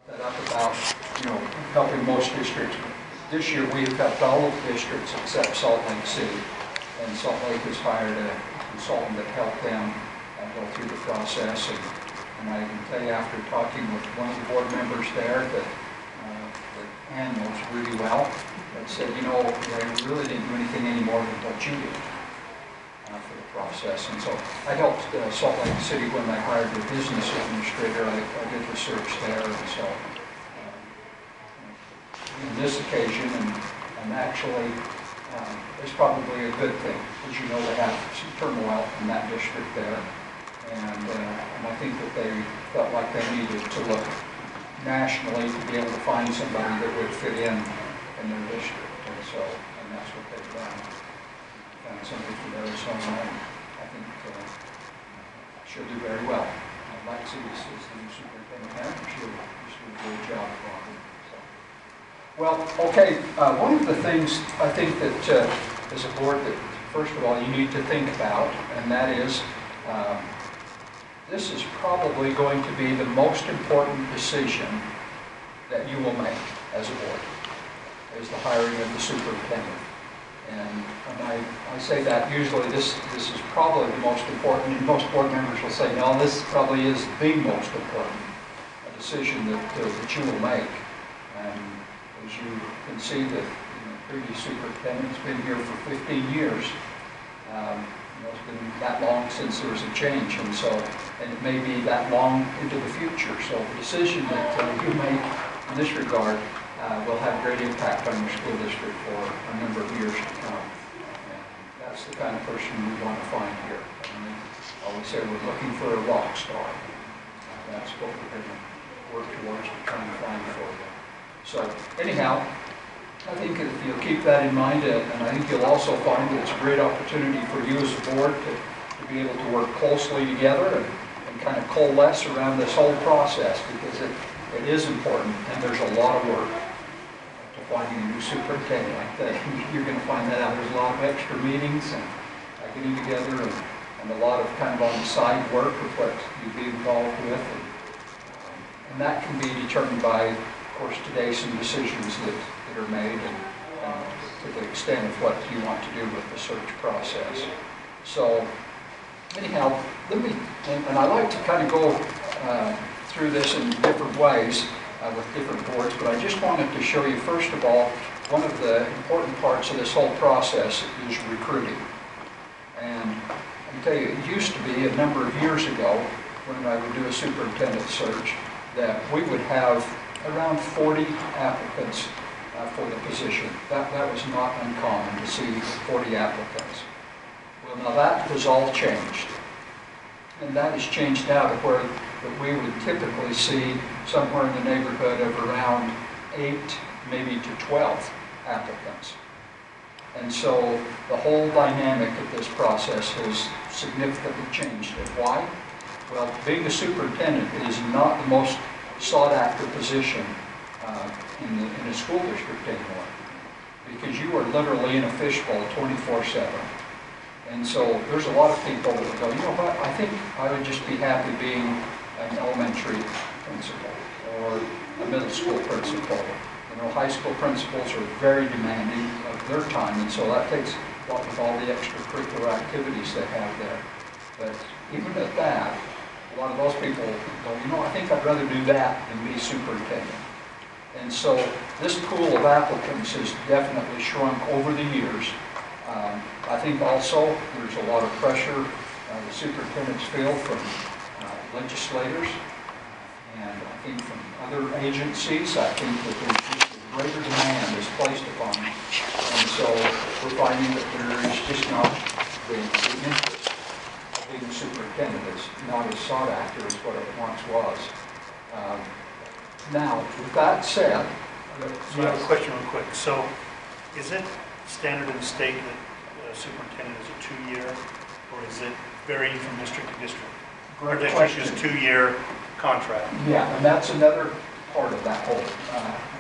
that up about, helping most districts. This year we have helped all of the districts except Salt Lake City. And Salt Lake has hired a consultant that helped them go through the process. And I can tell you, after talking with one of the board members there that Ann knows really well, that said, they really didn't do anything any more than what you did for the process. And so I helped Salt Lake City when they hired their business administrator. I did research there. And so in this occasion, and actually, it's probably a good thing, because they have some turmoil in that district there. And I think that they felt like they needed to look nationally to be able to find somebody that would fit in their district. And that's what they've done. Found somebody from Arizona, and I think she'll do very well. I'd like to see this as the new superintendent. She'll do a good job for her. Well, okay, one of the things I think that as a board that, first of all, you need to think about, and that is, this is probably going to be the most important decision that you will make as a board, is the hiring of the superintendent. And I say that usually this is probably the most important, and most board members will say, no, this probably is the most important decision that you will make. And as you can see, the previous superintendent's been here for 15 years. It's been that long since there was a change, and it may be that long into the future. So the decision that you make in this regard will have great impact on your school district for a number of years to come. And that's the kind of person we want to find here. And I always say we're looking for a rock star. That's what we're going to work towards to try and find for you. So anyhow, I think if you'll keep that in mind, and I think you'll also find that it's a great opportunity for you as a board to be able to work closely together and kind of coalesce around this whole process, because it is important, and there's a lot of work to finding a new superintendent. Like that, you're going to find that out. There's a lot of extra meetings and getting together, and a lot of kind of on the side work with what you'd be involved with, and that can be determined by, of course, today some decisions that are made, and to the extent of what you want to do with the search process. So anyhow, and I like to kind of go through this in different ways with different boards, but I just wanted to show you, first of all, one of the important parts of this whole process is recruiting. And I can tell you, it used to be a number of years ago, when I would do a superintendent search, that we would have around 40 applicants for the position. That was not uncommon to see 40 applicants. Well, now that has all changed. And that has changed now to where that we would typically see somewhere in the neighborhood of around 8, maybe to 12 applicants. And so the whole dynamic of this process has significantly changed. And why? Well, being a superintendent is not the most sought after position in a school district anymore, because you are literally in a fishbowl 24/7. And so there's a lot of people that go, you know what, I think I would just be happy being an elementary principal or a middle school principal. High school principals are very demanding of their time, and so that takes a lot of all the extracurricular activities they have there. But even at that, a lot of those people go, I think I'd rather do that than be superintendent. And so this pool of applicants has definitely shrunk over the years. I think also there's a lot of pressure the superintendents feel from legislators, and I think from other agencies. I think that there's just a greater demand is placed upon them. And so we're finding that there is just not the interest of being a superintendent. It's not as sought after as what it once was. Now, with that said, so I have a question real quick. So, is it standard in the state that superintendent is a 2-year, or is it varying from district to district? Our district is a 2-year contract. Yeah, and that's another part of that whole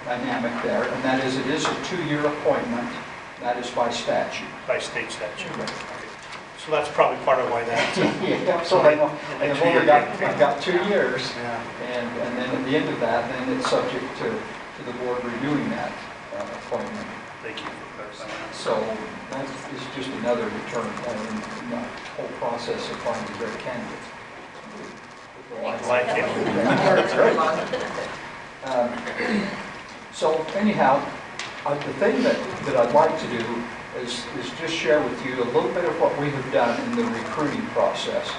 dynamic there, and that is, it is a 2-year appointment. That is by statute. By state statute. Right. Okay. So that's probably part of why that. Yeah, so I know, And I've then only 2 got, year- I've got 2 years, Yeah. and then at the end of that, then it's subject to the board renewing that appointment. Thank you for clarifying that. So that is just another deterrent in the whole process of finding great candidates. Like it. That's great. So anyhow, the thing that I'd like to do is just share with you a little bit of what we have done in the recruiting process.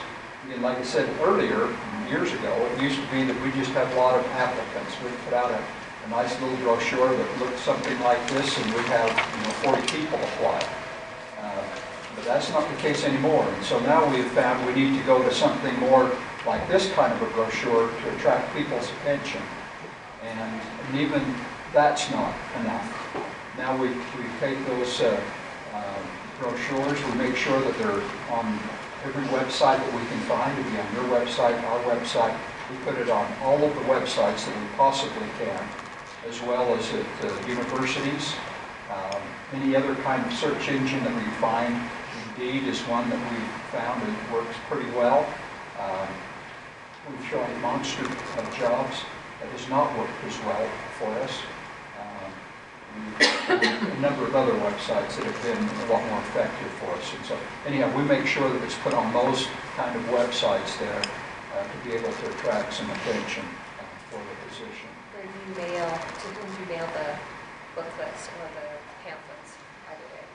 And like I said earlier, years ago, it used to be that we just had a lot of applicants. We'd put out a nice little brochure that looked something like this, and we'd have 40 people apply. But that's not the case anymore. And so now we've found we need to go to something more like this kind of a brochure to attract people's attention. And even that's not enough. Now we take those brochures, we make sure that they're on every website that we can find. It'll be on your website, our website. We put it on all of the websites that we possibly can, as well as at universities. Any other kind of search engine that we find. Indeed is one that we've found that works pretty well. We've tried monster of jobs. That has not worked as well for us. A number of other websites that have been a lot more effective for us. And so anyhow, we make sure that it's put on those kind of websites there to be able to attract some attention for the position. Where do you mail, to whom do you mail the booklets or the pamphlets, either way?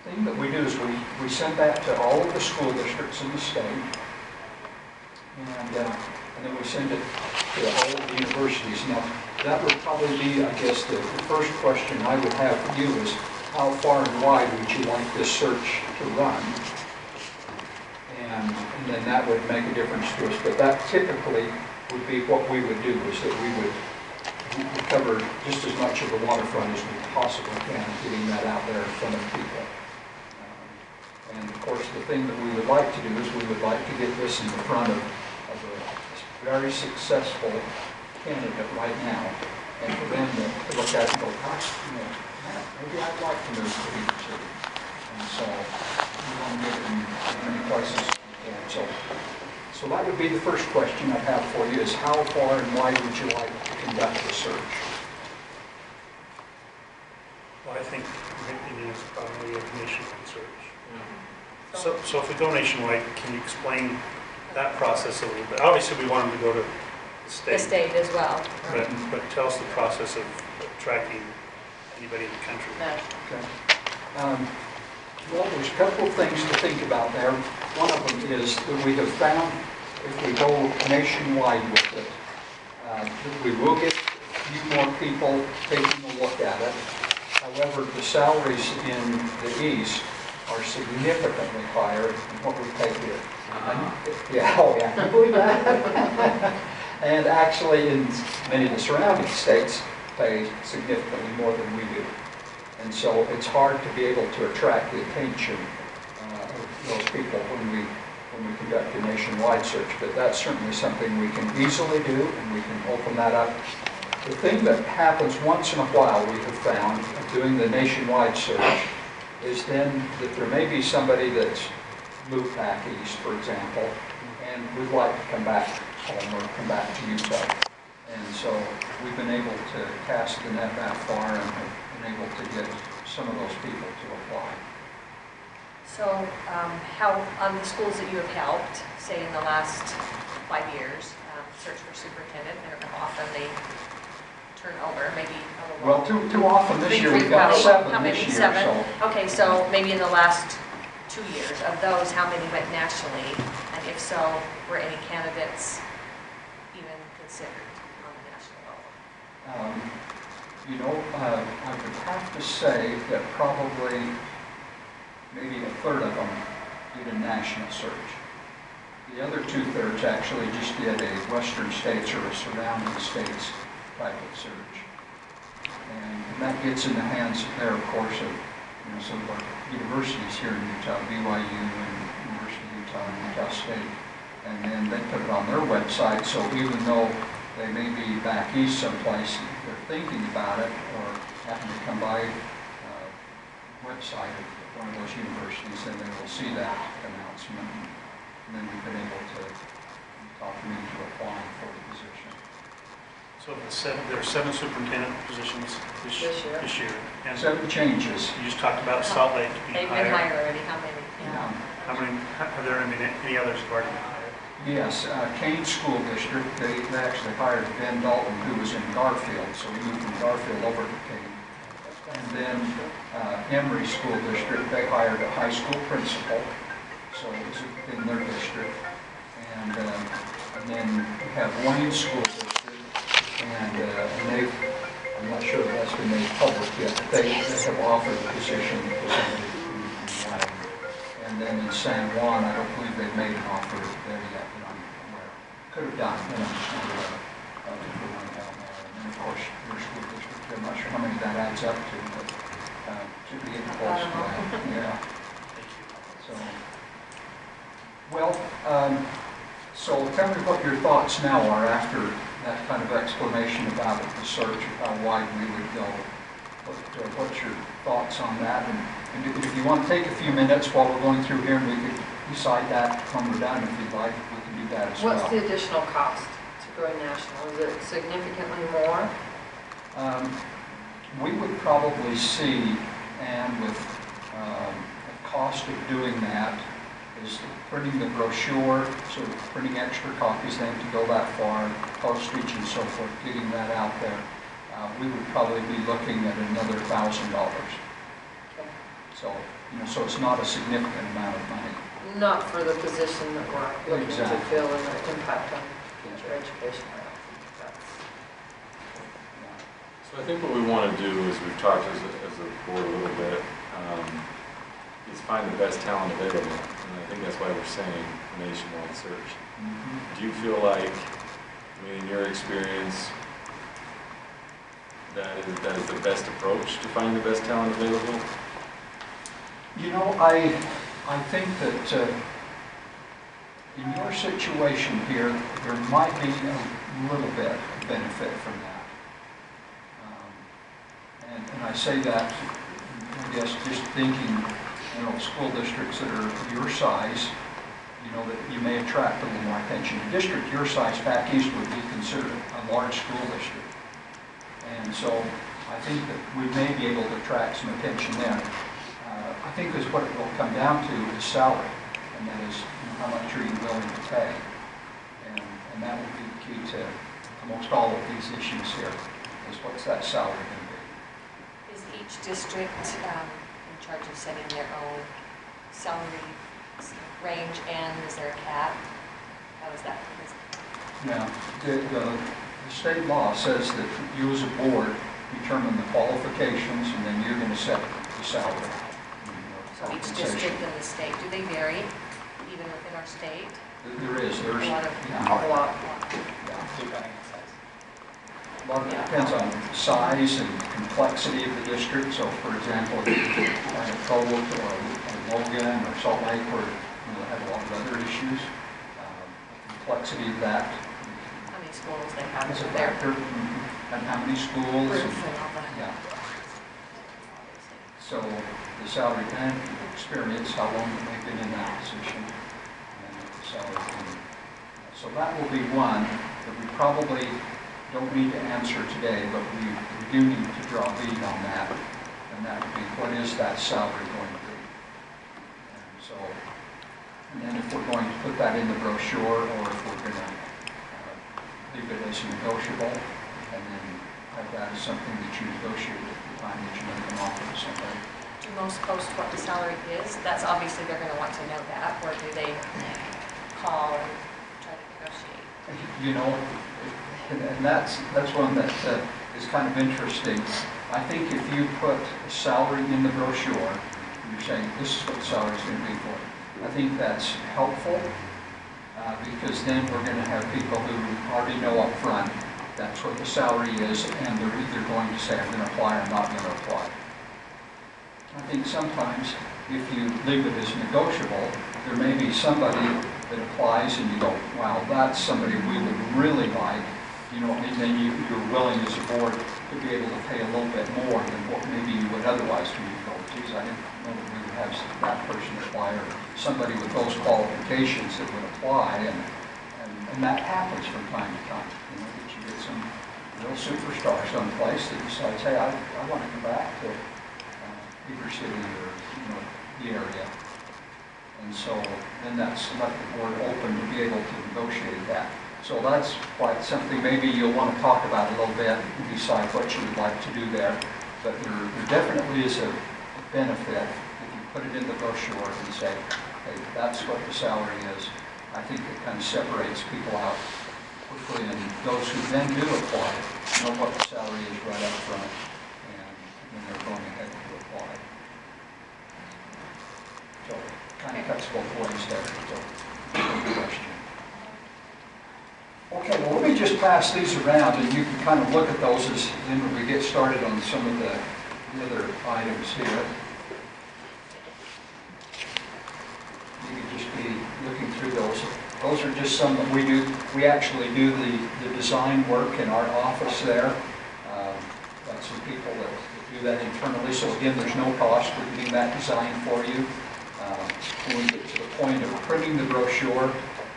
The thing that we do is we send that to all of the school districts in the state, and then we send it to all of the universities. Now, that would probably be, I guess, the first question I would have for you is, how far and wide would you like this search to run? And then that would make a difference to us. But that typically would be what we would do, is that we would cover just as much of the waterfront as we possibly can, getting that out there in front of people. And of course, the thing that we would like to do is we would like to get this in the front of a very successful candidate right now, and for them to look at it and go, gosh, maybe I'd like to move to Beaver City. And so we want to get it in as many places as we can. So that would be the first question I have for you, is how far and wide would you like to conduct the search? Well, I think my opinion is probably a nationwide search. So if we go nationwide, can you explain that process a little bit? Obviously, we want them to go to the state. The state as well. But tell us the process of tracking anybody in the country. Okay. Well, there's a couple of things to think about there. One of them is that we have found, if we go nationwide with it, that we will get a few more people taking a look at it. However, the salaries in the East are significantly higher than what we pay here. Yeah, oh yeah, can you believe that? And actually, in many of the surrounding states, pay significantly more than we do. And so it's hard to be able to attract the attention of those people when we conduct a nationwide search. But that's certainly something we can easily do, and we can open that up. The thing that happens once in a while, we have found, doing the nationwide search, is then that there may be somebody that's moved back east, for example, and would like to come back home or come back to Utah. And so we've been able to cast the net that far and have been able to get some of those people to apply. So how, on the schools that you have helped, say in the last 5 years, search for superintendent, I don't know how often they turn over, maybe a little. Well, too often this year, we've got 7 How many? this year. 7? So Okay, so maybe in the last 2 years, of those, how many went nationally? And if so, were any candidates even considered on the national level? I would have to say that probably maybe a third of them did a national search. The other 2/3 actually just did a western states or a surrounding states type of search. And that gets in the hands there, of course, of some of our universities here in Utah, BYU and University of Utah and Utah State. And then they put it on their website, so even though they may be back east someplace, if they're thinking about it or happen to come by the website of one of those universities, and they will see that announcement, and then we've been able to talk them into applying for the position. So there are 7 superintendent positions this year. And 7 changes. you just talked about Salt Lake being They've been hired. hired already, how many? Yeah. How many, have there been any others who have already been hired? Yes, Kane School District, they actually hired Ben Dalton, who was in Garfield, so we moved from Garfield over to Kane. And then Emory School District, they hired a high school principal, so it was in their district. And then we have Wayne School District, and they've, I'm not sure if that's been made public yet, but they have offered a position to somebody in Wayne. And then in San Juan, I don't believe they've made an offer there yet, but I'm aware. Could have done, and I'm just not aware of the one down there. And then, of course, your school district, I'm not sure how many that adds up to, but should be getting close to that. Yeah. Thank you. So, well, so tell me what your thoughts now are after that kind of explanation about the search, how wide we would go. What's your thoughts on that? And if you want to take a few minutes while we're going through here, and we could decide that when we're done, if you'd like, we can do that as well. What's the additional cost to going national? Is it significantly more? We would probably see, and with the cost of doing that is printing the brochure, so printing extra copies, they have to go that far, postage and so forth, getting that out there. We would probably be looking at another $1,000. Okay. So, so it's not a significant amount of money. Not for the position that we're looking Exactly. to fill and the impact on future education. So I think what we want to do is, we've talked as a board a little bit, is find the best talent available. And I think that's why we're saying nationwide search. Mm-hmm. Do you feel like, in your experience, that is the best approach to find the best talent available? I think that in your situation here, there might be a little bit of benefit from that. And I say that, I guess, just thinking, school districts that are your size, that you may attract a little more attention. A district your size back east would be considered a large school district. And so I think that we may be able to attract some attention there. I think that's what it will come down to is salary, and that is how much are you willing to pay. And that will be the key to almost all of these issues here, is what's that salary going to be. Is each district in charge of setting their own salary range, and is there a cap? How is that? Now, the state law says that you as a board determine the qualifications, and then you're going to set the salary. So each district in the state, do they vary even within our state? There's A lot of, A lot. A lot of it depends on size and complexity of the district. So, for example, if you have Cobalt or Logan or Salt Lake, where they have a lot of other issues, the complexity of that how many schools they have is a in there. factor, and how many schools. Proof and all that. Yeah. So the salary and experience, how long they've been in that position. So that will be one that we probably don't need to answer today, but we do need to draw a bead on that. And that would be, what is that salary going to be? And then if we're going to put that in the brochure, or if we're going to leave it as negotiable, and then have that as something that you negotiate at the time that you make an offer to somebody. Do most post what the salary is? That's obviously they're going to want to know that, or do they call and try to negotiate? And that's one that is kind of interesting. I think if you put a salary in the brochure, and you're saying this is what the salary is going to be for, I think that's helpful, because then we're going to have people who already know up front that's what the salary is, and they're either going to say, I'm going to apply or not going to apply. I think sometimes if you leave it as negotiable, there may be somebody that applies and you go, wow, that's somebody we would really like. know, and then you're willing as a board to be able to pay a little bit more than what maybe you would otherwise do. You go, geez, I didn't know that we would have that person apply, or somebody with those qualifications that would apply, and that happens from time to time. You know, that you get some real superstar someplace that decides, hey, I want to come back to Beaver City or, you know, the area. And so then that's left the board open to be able to negotiate that. So that's quite something maybe you'll want to talk about a little bit and decide what you would like to do there. But there definitely is a benefit if you put it in the brochure and say, hey, that's what the salary is. I think it kind of separates people out quickly, and those who then do apply know what the salary is right up front, and then they're going ahead to apply. So kind of cuts both ways there. So, good question. Okay, well, let me just pass these around, and you can kind of look at those as then when we get started on some of the other items here. You can just be looking through those. Those are just some that we do. We actually do the design work in our office there. Got some people that do that internally, so again, there's no cost for getting that design for you. When we get to the point of printing the brochure,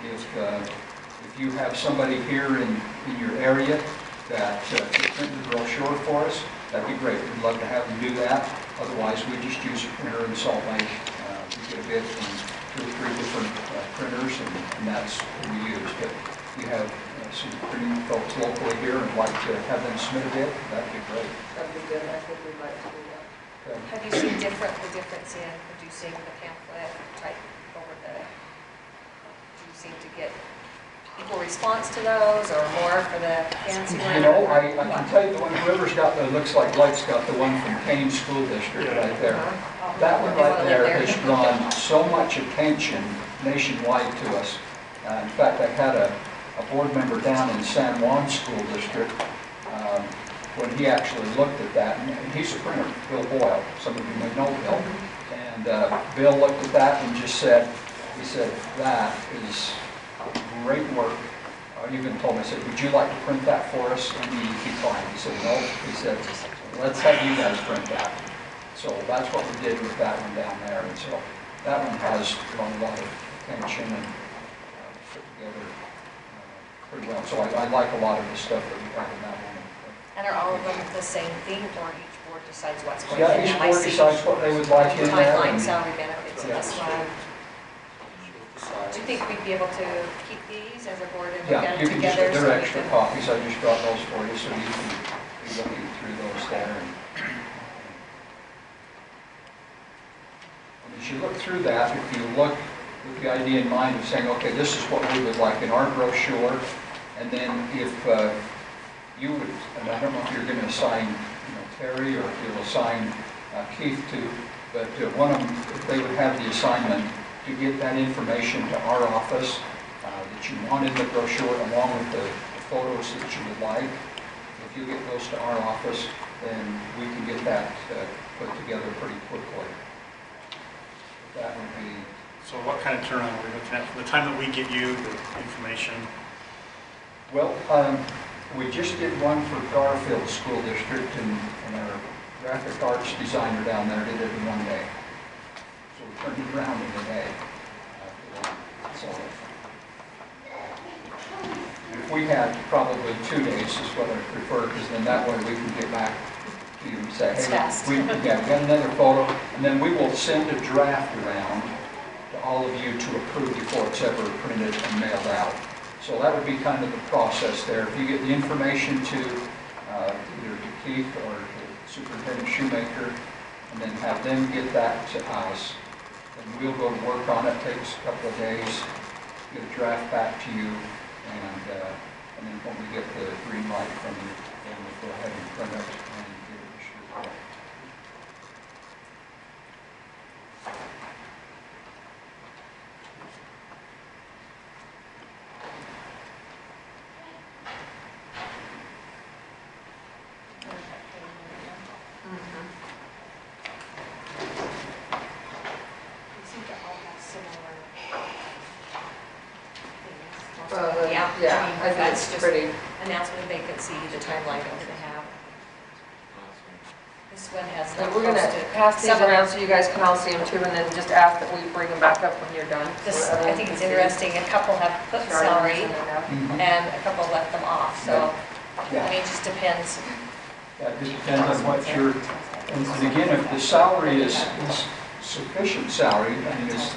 if you have somebody here in your area that can print the brochure for us, that'd be great. We'd love to have them do that. Otherwise, we just use a printer in Salt Lake. We get a bid from 2 or 3 different printers, and that's what we use. But if you have some printing folks locally here and like to have them submit a bid, that'd be great. That'd be good. I think we'd like to do that. Okay. Have you seen the difference in producing the pamphlet type over do you seem to get equal response to those, or more for the fancy one? You know, I can tell you the one, whoever's got the, looks like Blake's got the one from Kane School District right there. That one right there has drawn so much attention nationwide to us. In fact, I had a board member down in San Juan School District when he actually looked at that, and he's a printer, Bill Boyle, some of you may know Bill, and Bill looked at that and just said, he said, that is great work. He even told me, I said, would you like to print that for us? And he declined. He said, no. He said, let's have you guys print that. So that's what we did with that one down there. And so that one has drawn a lot of attention and put together pretty well. So I like a lot of the stuff that we have in that one. And are all of them the same thing, or each board decides what's going Yeah, in? each board decides what they would like in there. Timeline, salary, benefits, and this one. Do you think we'd be able to keep these as a board and look Yeah, at you it can together? just, they're extra copies. I just brought those for you, so you can be looking through those there. And as you look through that, if you look with the idea in mind of saying, okay, this is what we would like in our brochure, and then if you would, and I don't know if you're going to assign, Terry, or if you'll assign Keith to, but one of them, if they would have the assignment to get that information to our office that you want in the brochure, along with the photos that you would like. If you get those to our office, then we can get that put together pretty quickly. That would be. So what kind of turnaround are we looking at from the time that we get you the information? Well, we just did one for Garfield School District, and our graphic arts designer down there did it in one day. So we turned it around in a day. So if we had probably 2 days is what I prefer, because then that way we can get back to you and say, hey, we got another photo, and then we will send a draft around to all of you to approve before it's ever printed and mailed out. So that would be kind of the process there. If you get the information to either to Keith or to Superintendent Shoemaker, and then have them get that to us, then we'll go to work on it. It takes a couple of days, get a draft back to you, and then when we get the green light from you, then we'll go ahead and print it and get it issued. Yeah, I think that's it's just pretty. And announcement of vacancy, the timeline that we're going to have. This one has And not we're gonna posted. pass these Several- around so you guys can all see them too, and then just ask that we bring them back up when you're done. This, so I think it's interesting, a couple have put salary Mhm. and a couple left them off, so, I Yeah, mean, it just depends. yeah, it just depends on what your, and again, if the salary is sufficient salary, I mean, is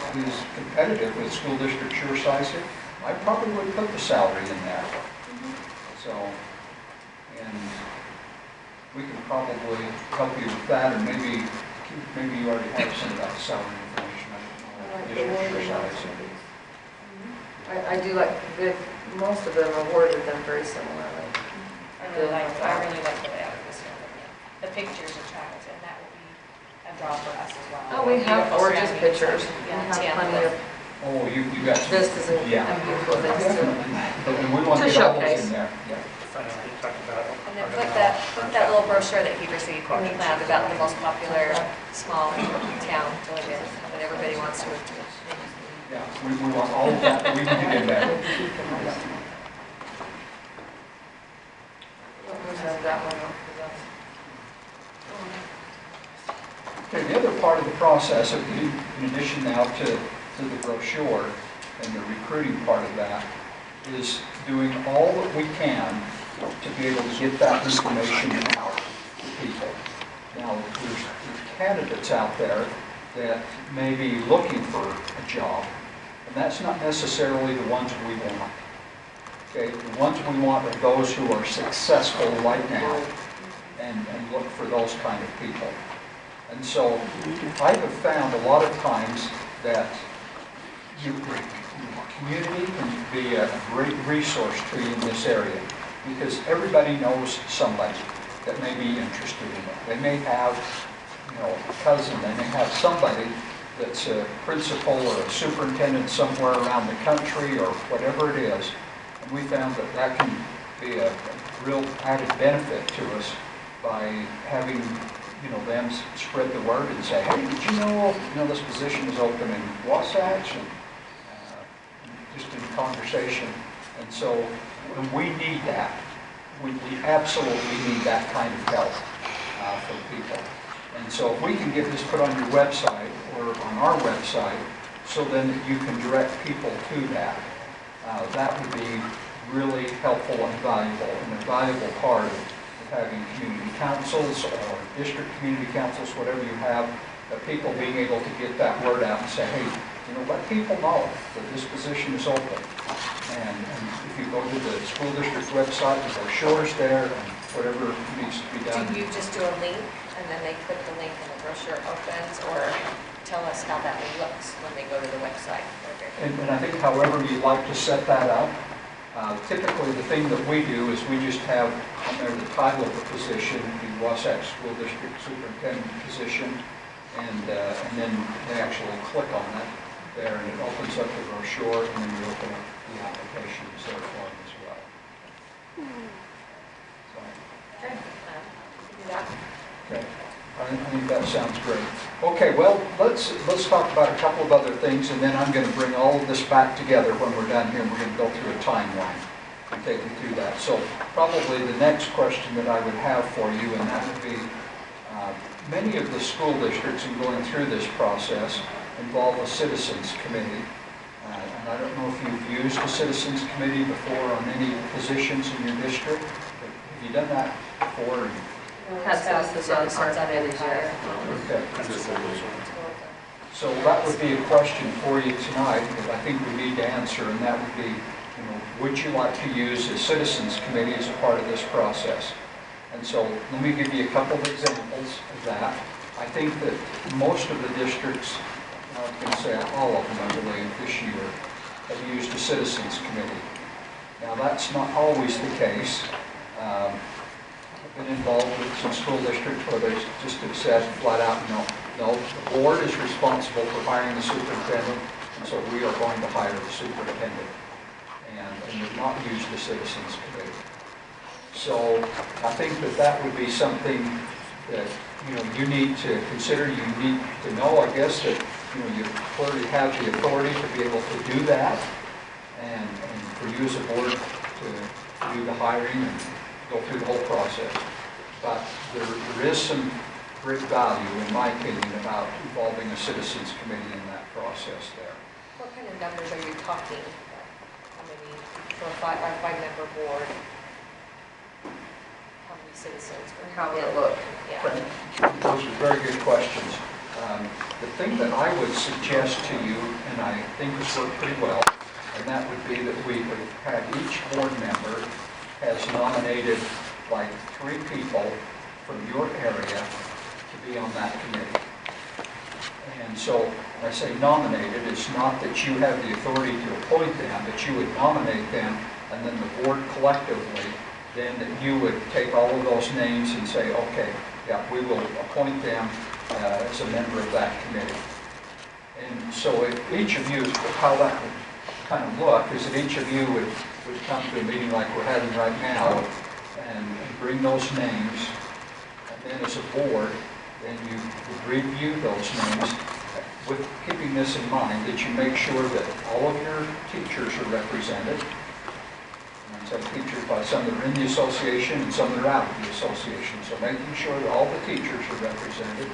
competitive with school districts your size here, I probably would put the salary in there. So, and we can probably help you with that, or maybe you already have some of that salary information. I don't know. District your size. I do like, most of them awarded them very similarly. I really like the layout of this one. The pictures attract, and that will be a draw for us as well. Oh, we have Beautiful gorgeous surroundings. pictures. We Yeah, have tan plenty of, Oh, you got some. Dist is a Yeah. beautiful thing too. Definitely. But we want To to get all those showcase. in there. Yeah. Finally, talk about. And then put that little brochure that he received, we planned about the most popular small town to live in, that everybody wants to live in. Yeah, we want all of that, we need to get that. Who's has that one? 'Cause that's- Okay, the other part of the process, in addition now to the brochure and the recruiting part of that, is doing all that we can to be able to get that information out to people. Now, there's candidates out there that may be looking for a job, and that's not necessarily the ones we want. Okay, the ones we want are those who are successful right now, and look for those kind of people. And so I have found a lot of times that your community can be a great resource to you in this area, because everybody knows somebody that may be interested in it. They may have, a cousin, they may have somebody that's a principal or a superintendent somewhere around the country or whatever it is. And we found that that can be a real added benefit to us by having them spread the word and say, hey, did you know this position is open in Wasatch? And just in conversation. And so we need that. We absolutely need that kind of help from people. And so if we can get this put on your website or on our website, so then that you can direct people to that, that would be really helpful and a valuable part of having community councils or district community councils, whatever you have, people being able to get that word out and say, hey, let people know that this position is open. And if you go to the school district website, the brochure's there, and whatever needs to be done. Do you just do a link, and then they click the link and the brochure opens, or tell us how that looks when they go to the website? And I think however you'd like to set that up, typically the thing that we do is we just have on there the title of the position, the Wasatch School District Superintendent position, and then they actually click on that there, and it opens up the brochure, and then you open up the application so form as well. So, Okay. Do that. okay. I think that sounds great. Okay, well, let's talk about a couple of other things, and then I'm going to bring all of this back together when we're done here, and we're going to go through a timeline and take you through that. So probably the next question that I would have for you, and that would be, many of the school districts in going through this process involve a citizens committee. And I don't know if you've used a citizens committee before on any positions in your district, but have you done that before? Had citizens on our committees, yeah. Okay. So that would be a question for you tonight that I think we need to answer, and that would be, would you like to use a citizens committee as a part of this process? And so let me give you a couple of examples of that. I think that most of the districts, I can say all of them, I believe, this year, have used a citizens committee. Now that's not always the case. I've been involved with some school districts where they just have said flat out, no, the board is responsible for hiring the superintendent, and so we are going to hire the superintendent. And they've not used the citizens committee. So I think that would be something that you need to consider. You need to know, I guess, that you clearly have the authority to be able to do that, and for you as a board to do the hiring and go through the whole process. But there is some great value, in my opinion, about involving a citizens committee in that process there. What kind of numbers are you talking? How many, for a five-member board? How many citizens? And how will it look? Yeah. Those are very good questions. The thing that I would suggest to you, and I think has worked pretty well, and that would be that we would have each board member has nominated like 3 people from your area to be on that committee. And so when I say nominated, it's not that you have the authority to appoint them, but you would nominate them, and then the board collectively, then you would take all of those names and say, okay, yeah, we will appoint them as a member of that committee. And so if each of you, how that would kind of look is that each of you would come to a meeting like we're having right now and bring those names, and then as a board, then you would review those names with keeping this in mind, that you make sure that all of your teachers are represented. And I say teachers by some that are in the association and some that are out of the association. So making sure that all the teachers are represented,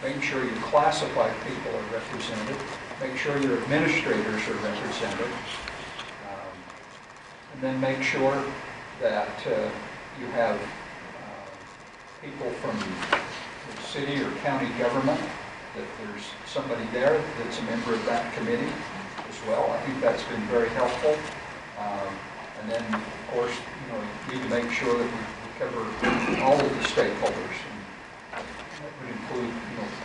making sure your classified people are represented, make sure your administrators are represented, and then make sure that you have people from the city or county government, that there's somebody there that's a member of that committee as well. I think that's been very helpful. And then, of course, you need to make sure that we cover all of the stakeholders. And that would include,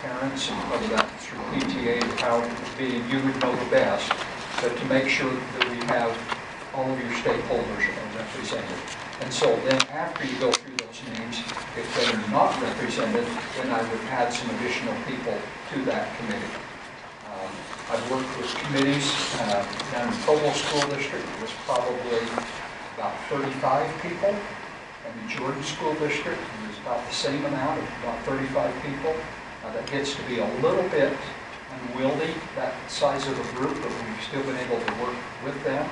parents, and whether that's through PTA or how it would be, you would know the best, but to make sure that we have all of your stakeholders are represented. And so then after you go through those names, if they are not represented, then I would add some additional people to that committee. I've worked with committees down in Provo School District. It was probably about 35 people. And the Jordan School District was about the same amount, about 35 people. That gets to be a little bit unwieldy, that size of a group, but we've still been able to work with them.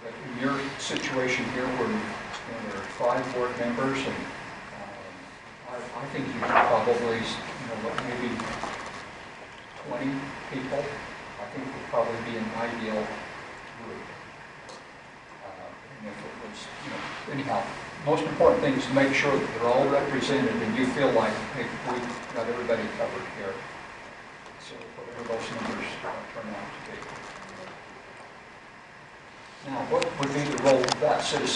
But in your situation here, where there are 5 board members, and I think you could probably, maybe 20 people, I think would probably be an ideal group. And if it was, anyhow, most important thing is to make sure that they're all represented and you feel like, hey, we've got everybody covered here. So whatever those numbers turn out to be. Now, what would be the role of that citizen